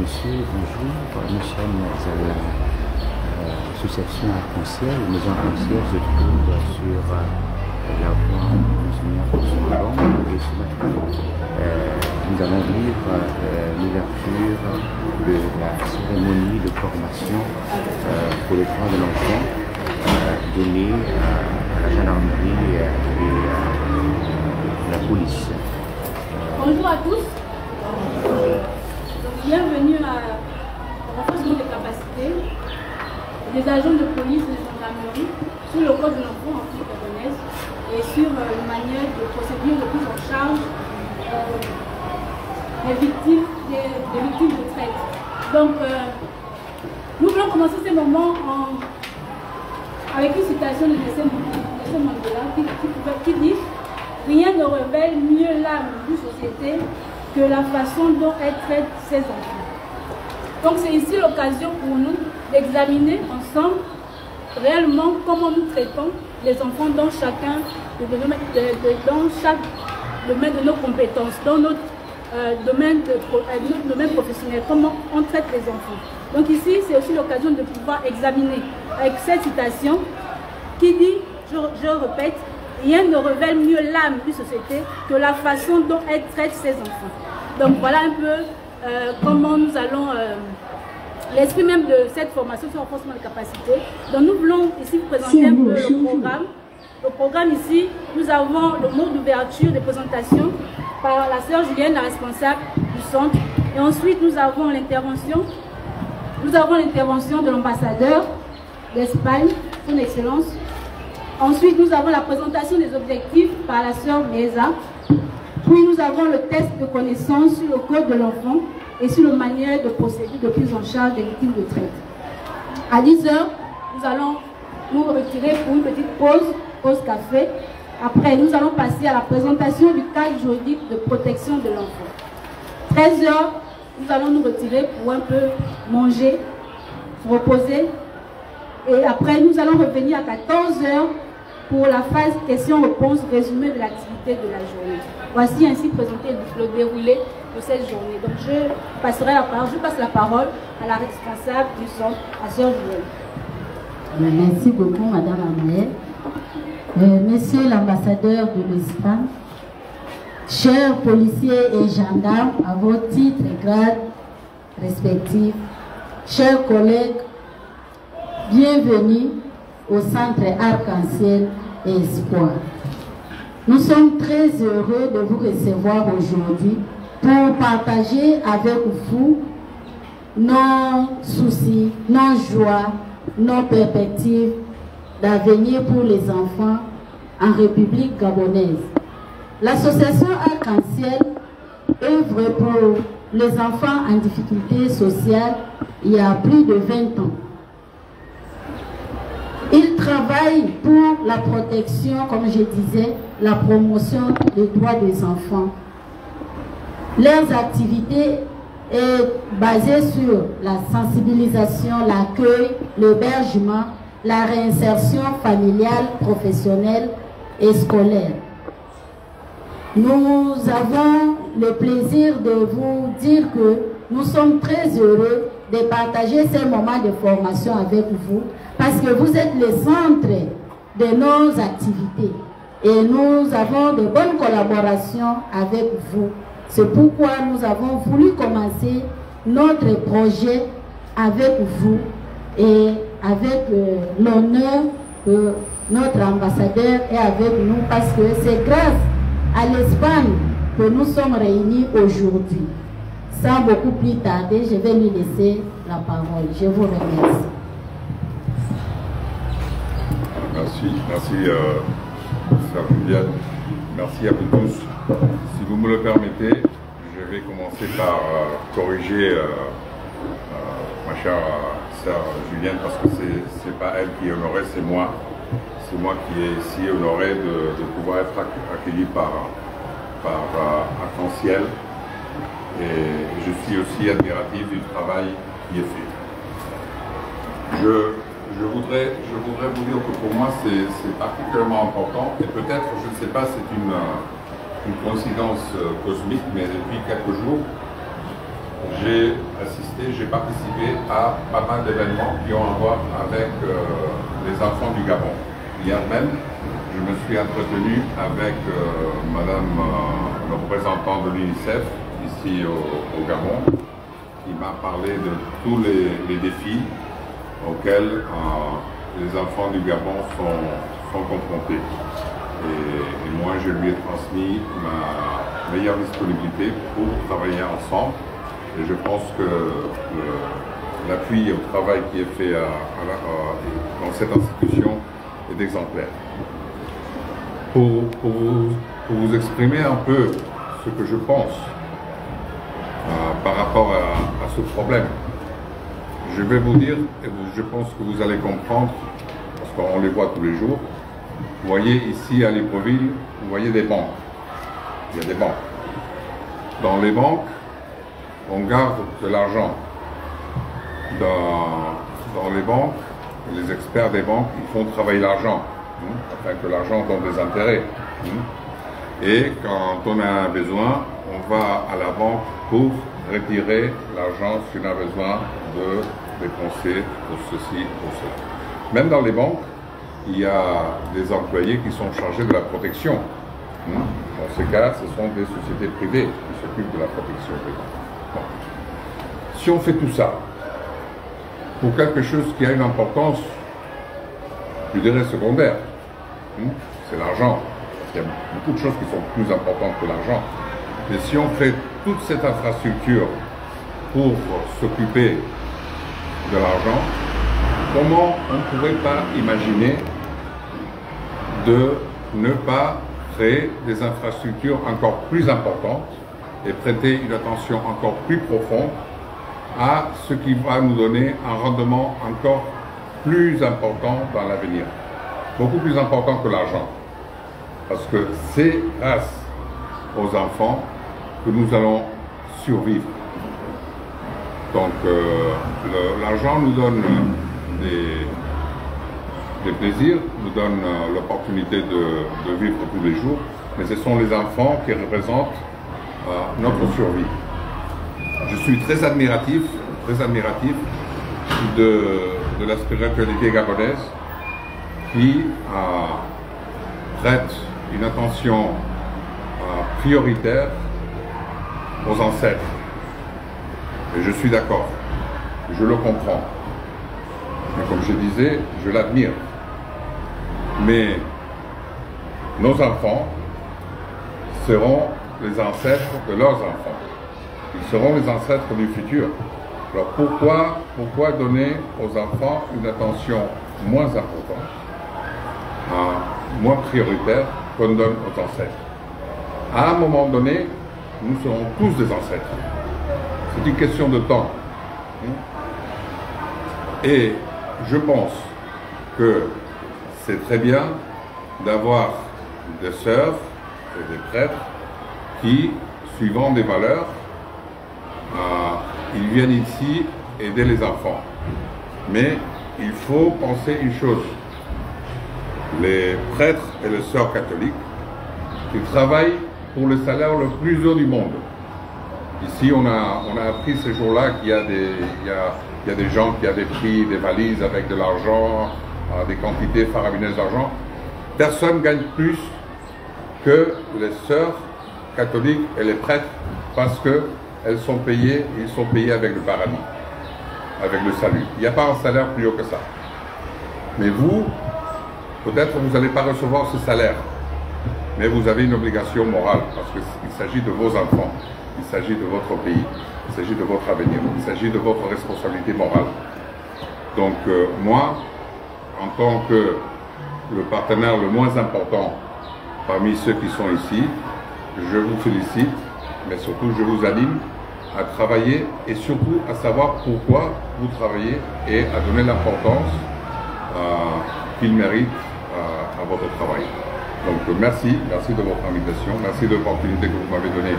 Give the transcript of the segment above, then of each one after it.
messieurs, bonjour. Nous sommes à l'association Arc-en-Ciel. La maison Arc-en-Ciel se trouve sur la voie Monseigneur Soudan. Et ce matin, nous allons vivre l'ouverture de la cérémonie de formation pour les droits de l'enfant donnée à la gendarmerie et à la police. Bonjour à tous. Bienvenue à renforcement des capacités des agents de police et de gendarmerie sur le code de l'enfant en Afrique gabonaise et sur une manière de procédure de prise en charge des victimes de traite. Donc, nous voulons commencer ce moment avec une citation de Nelson Mandela qui dit « Rien ne révèle mieux l'âme d'une société que la façon dont elle traite ses enfants. » Donc c'est ici l'occasion pour nous d'examiner ensemble réellement comment nous traitons les enfants dans chaque domaine de nos compétences, dans notre domaine professionnel, comment on traite les enfants. Donc ici c'est aussi l'occasion de pouvoir examiner avec cette citation qui dit, je répète, rien ne révèle mieux l'âme d'une société que la façon dont elle traite ses enfants. Donc voilà un peu comment nous allons, l'esprit même de cette formation sur le renforcement des capacités. Donc nous voulons ici vous présenter un peu le programme. Le programme ici, nous avons le mot d'ouverture des présentations par la sœur Julienne, la responsable du centre. Et ensuite nous avons l'intervention. Nous avons l'intervention de l'ambassadeur d'Espagne, son excellence. Ensuite, nous avons la présentation des objectifs par la sœur Meza. Puis, nous avons le test de connaissance sur le code de l'enfant et sur le manuel de procédure de prise en charge des victimes de traite. À 10 h, nous allons nous retirer pour une petite pause café. Après, nous allons passer à la présentation du cadre juridique de protection de l'enfant. 13 h, nous allons nous retirer pour un peu manger, reposer. Et après, nous allons revenir à 14 h pour la phase questions-réponses résumé de l'activité de la journée. Voici ainsi présenté le déroulé de cette journée. Donc je passe la parole à la responsable du centre, à sœur Julienne. Merci beaucoup Madame Amel. Monsieur l'ambassadeur de l'Espagne, chers policiers et gendarmes à vos titres et grades respectifs, chers collègues, bienvenue au centre Arc-en-Ciel et Espoir. Nous sommes très heureux de vous recevoir aujourd'hui pour partager avec vous nos soucis, nos joies, nos perspectives d'avenir pour les enfants en République gabonaise. L'association Arc-en-Ciel œuvre pour les enfants en difficulté sociale il y a plus de 20 ans. Ils travaillent pour la protection, comme je disais, la promotion des droits des enfants. Leurs activités est basée sur la sensibilisation, l'accueil, l'hébergement, la réinsertion familiale, professionnelle et scolaire. Nous avons le plaisir de vous dire que nous sommes très heureux de partager ces moments de formation avec vous parce que vous êtes le centre de nos activités et nous avons de bonnes collaborations avec vous. C'est pourquoi nous avons voulu commencer notre projet avec vous et avec l'honneur que notre ambassadeur est avec nous parce que c'est grâce à l'Espagne que nous sommes réunis aujourd'hui. Sans beaucoup plus tarder, je vais lui laisser la parole. Je vous remercie. Merci, Sœur Julienne. Merci à vous tous. Si vous me le permettez, je vais commencer par corriger ma chère Sœur Julienne parce que c'est pas elle qui est honorée, c'est moi. C'est moi qui est ici honoré de pouvoir être accueilli par Arc-en-Ciel. Et je suis aussi admiratif du travail qui est fait. Je voudrais vous dire que pour moi c'est particulièrement important et peut-être, je ne sais pas, c'est une coïncidence cosmique, mais depuis quelques jours, j'ai assisté, j'ai participé à pas mal d'événements qui ont à voir avec les enfants du Gabon. Hier même, je me suis entretenu avec Madame le représentant de l'UNICEF ici au Gabon, qui m'a parlé de tous les défis auxquels les enfants du Gabon sont confrontés. Et moi, je lui ai transmis ma meilleure disponibilité pour travailler ensemble. Et je pense que l'appui au travail qui est fait dans cette institution est exemplaire. Pour vous exprimer un peu ce que je pense par rapport à ce problème, je vais vous dire, et je pense que vous allez comprendre, parce qu'on les voit tous les jours. Vous voyez ici à Libreville, vous voyez des banques. Il y a des banques. Dans les banques, on garde de l'argent. Dans les banques, les experts des banques, ils font travailler l'argent, afin que l'argent donne des intérêts. Et quand on a un besoin, on va à la banque pour retirer l'argent si on a besoin de dépenser pour ceci, pour cela. Même dans les banques, il y a des employés qui sont chargés de la protection. Dans ces cas, ce sont des sociétés privées qui s'occupent de la protection des banques. Bon. Si on fait tout ça, pour quelque chose qui a une importance, je dirais secondaire, c'est l'argent. Il y a beaucoup de choses qui sont plus importantes que l'argent. Mais si on fait toute cette infrastructure pour s'occuper de l'argent, comment on ne pourrait pas imaginer de ne pas créer des infrastructures encore plus importantes et prêter une attention encore plus profonde à ce qui va nous donner un rendement encore plus important dans l'avenir, beaucoup plus important que l'argent. Parce que c'est grâce aux enfants que nous allons survivre. Donc l'argent nous donne des plaisirs, nous donne l'opportunité de vivre tous les jours, mais ce sont les enfants qui représentent notre survie. Je suis très admiratif de la spiritualité gabonaise qui prête une attention prioritaire aux ancêtres. Et je suis d'accord, je le comprends. Mais comme je disais, je l'admire. Mais nos enfants seront les ancêtres de leurs enfants. Ils seront les ancêtres du futur. Alors pourquoi donner aux enfants une attention moins importante, moins prioritaire qu'on donne aux ancêtres? À un moment donné, nous serons tous des ancêtres. C'est une question de temps. Et je pense que c'est très bien d'avoir des sœurs et des prêtres qui, suivant des valeurs, ils viennent ici aider les enfants. Mais il faut penser une chose. Les prêtres et les sœurs catholiques, ils travaillent pour le salaire le plus haut du monde. Ici, on a appris ces jours-là qu'il y a des gens qui avaient pris des valises avec de l'argent, des quantités faramineuses d'argent. Personne ne gagne plus que les sœurs catholiques et les prêtres parce qu'ils sont payés avec le paradis, avec le salut. Il n'y a pas un salaire plus haut que ça. Mais vous, peut-être vous n'allez pas recevoir ce salaire, mais vous avez une obligation morale parce qu'il s'agit de vos enfants. Il s'agit de votre pays, il s'agit de votre avenir, il s'agit de votre responsabilité morale. Donc moi, en tant que le partenaire le moins important parmi ceux qui sont ici, je vous félicite, mais surtout je vous anime à travailler et surtout à savoir pourquoi vous travaillez et à donner l'importance qu'il mérite à votre travail. Donc merci de votre invitation, merci de l'opportunité que vous m'avez donnée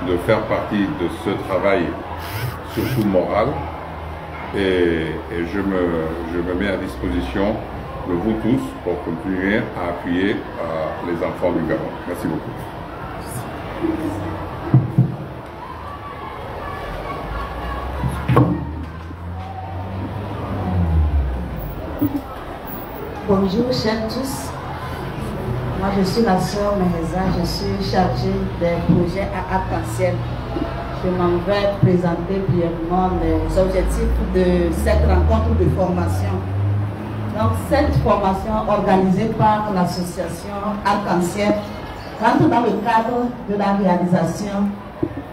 de faire partie de ce travail, surtout moral, et je me mets à disposition de vous tous pour continuer à appuyer les enfants du Gabon. Merci beaucoup. Bonjour, chers tous. Moi, je suis la sœur Méreza, je suis chargée des projets à Arc-en-Ciel. Je m'en vais présenter brièvement les objectifs de cette rencontre de formation. Donc, cette formation organisée par l'association Arc-en-Ciel rentre dans le cadre de la réalisation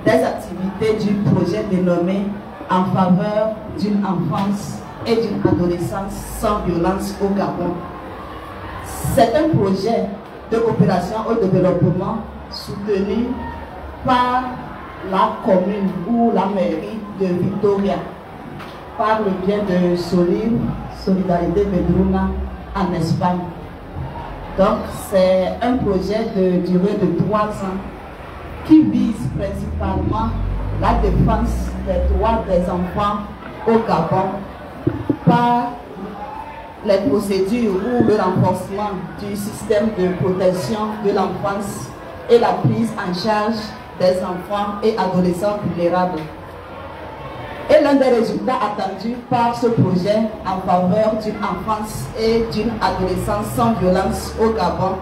des activités du projet dénommé En faveur d'une enfance et d'une adolescence sans violence au Gabon. C'est un projet de coopération au développement soutenu par la commune ou la mairie de Victoria par le biais de Solim, Solidarité Medruna en Espagne. Donc c'est un projet de durée de 3 ans qui vise principalement la défense des droits des enfants au Gabon par les procédures ou le renforcement du système de protection de l'enfance et la prise en charge des enfants et adolescents vulnérables. Et l'un des résultats attendus par ce projet en faveur d'une enfance et d'une adolescence sans violence au Gabon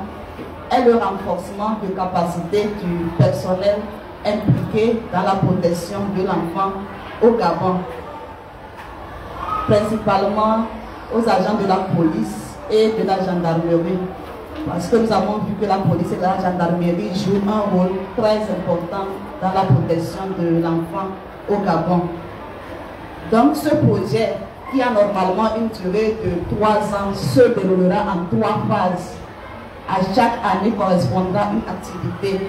est le renforcement de capacité du personnel impliqué dans la protection de l'enfant au Gabon, principalement aux agents de la police et de la gendarmerie. Parce que nous avons vu que la police et la gendarmerie jouent un rôle très important dans la protection de l'enfant au Gabon. Donc ce projet, qui a normalement une durée de 3 ans, se déroulera en 3 phases. À chaque année correspondra une activité.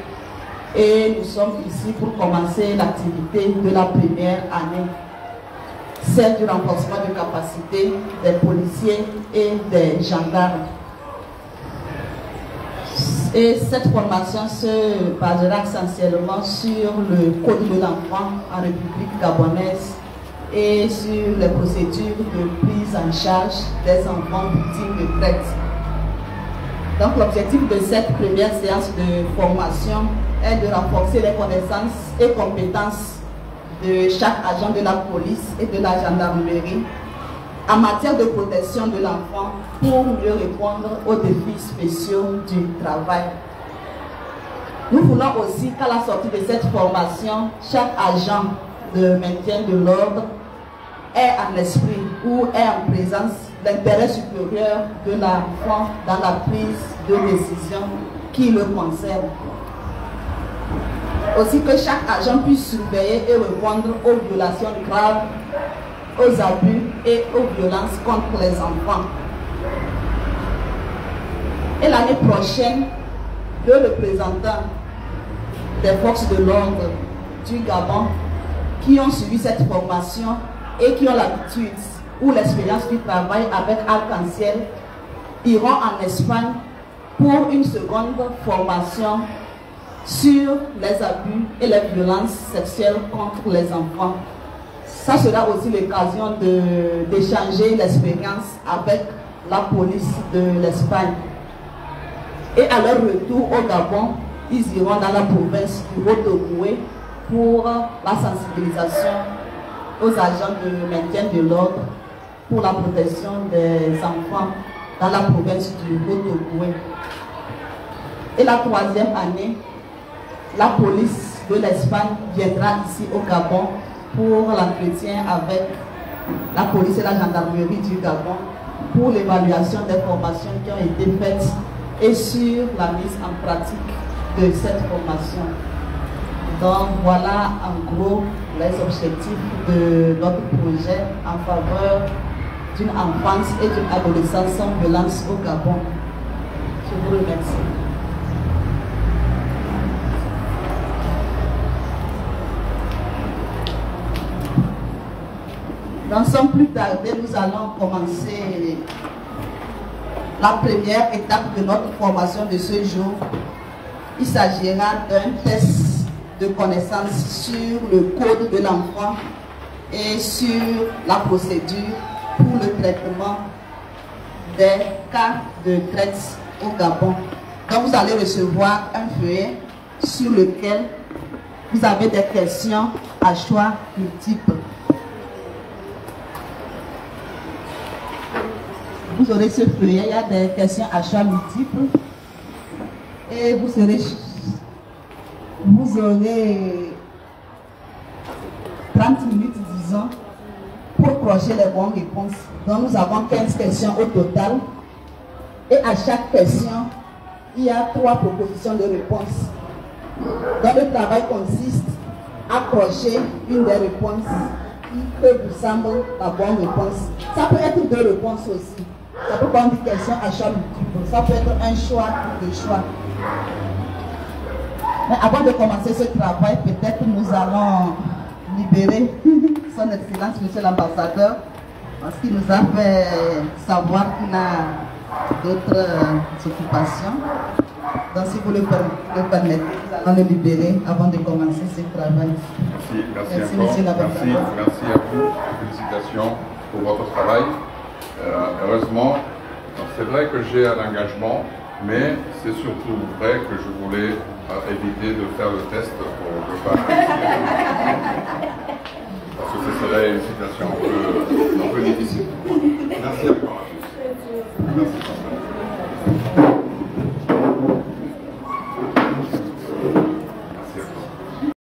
Et nous sommes ici pour commencer l'activité de la première année, celle du renforcement de capacité des policiers et des gendarmes. Et cette formation se basera essentiellement sur le code de l'enfant en République gabonaise et sur les procédures de prise en charge des enfants victimes de traite. Donc l'objectif de cette première séance de formation est de renforcer les connaissances et compétences de chaque agent de la police et de la gendarmerie en matière de protection de l'enfant pour mieux répondre aux défis spéciaux du travail. Nous voulons aussi qu'à la sortie de cette formation, chaque agent de maintien de l'ordre ait en esprit ou ait en présence l'intérêt supérieur de l'enfant dans la prise de décision qui le concerne. Aussi que chaque agent puisse surveiller et répondre aux violations graves, aux abus et aux violences contre les enfants. Et l'année prochaine, 2 représentants des forces de l'ordre du Gabon qui ont suivi cette formation et qui ont l'habitude ou l'expérience du travail avec Arc-en-Ciel iront en Espagne pour une seconde formation sur les abus et les violences sexuelles contre les enfants. Ça sera aussi l'occasion d'échanger l'expérience avec la police de l'Espagne. Et à leur retour au Gabon, ils iront dans la province du Haut-Ogooué pour la sensibilisation aux agents de maintien de l'ordre pour la protection des enfants dans la province du Haut-Ogooué. Et la 3e année, la police de l'Espagne viendra ici au Gabon pour l'entretien avec la police et la gendarmerie du Gabon pour l'évaluation des formations qui ont été faites et sur la mise en pratique de cette formation. Donc voilà en gros les objectifs de notre projet en faveur d'une enfance et d'une adolescence sans violence au Gabon. Je vous remercie. Donc sans plus tarder, nous allons commencer la première étape de notre formation de ce jour. Il s'agira d'un test de connaissance sur le code de l'enfant et sur la procédure pour le traitement des cas de traite au Gabon. Donc vous allez recevoir un feuillet sur lequel vous avez des questions à choix multiples. Vous aurez ce feuillet, il y a des questions à choix multiples. Et vous aurez 30 minutes, disons, pour cocher les bonnes réponses. Donc nous avons 15 questions au total. Et à chaque question, il y a 3 propositions de réponse. Donc le travail consiste à cocher une des réponses qui vous semble la bonne réponse. Ça peut être 2 réponses aussi. Ça peut pas être une question à choix multiple. Ça peut être un choix ou 2 choix. Mais avant de commencer ce travail, peut-être nous allons libérer son Excellence, Monsieur l'Ambassadeur, parce qu'il nous a fait savoir qu'il a d'autres occupations. Donc si vous le permettez, nous allons le libérer avant de commencer ce travail. Merci encore. Merci à vous. Félicitations pour votre travail. Heureusement, c'est vrai que j'ai un engagement, mais c'est surtout vrai que je voulais éviter de faire le test pour ne pas parce que ce serait une situation un peu difficile. Merci encore à tous. Merci.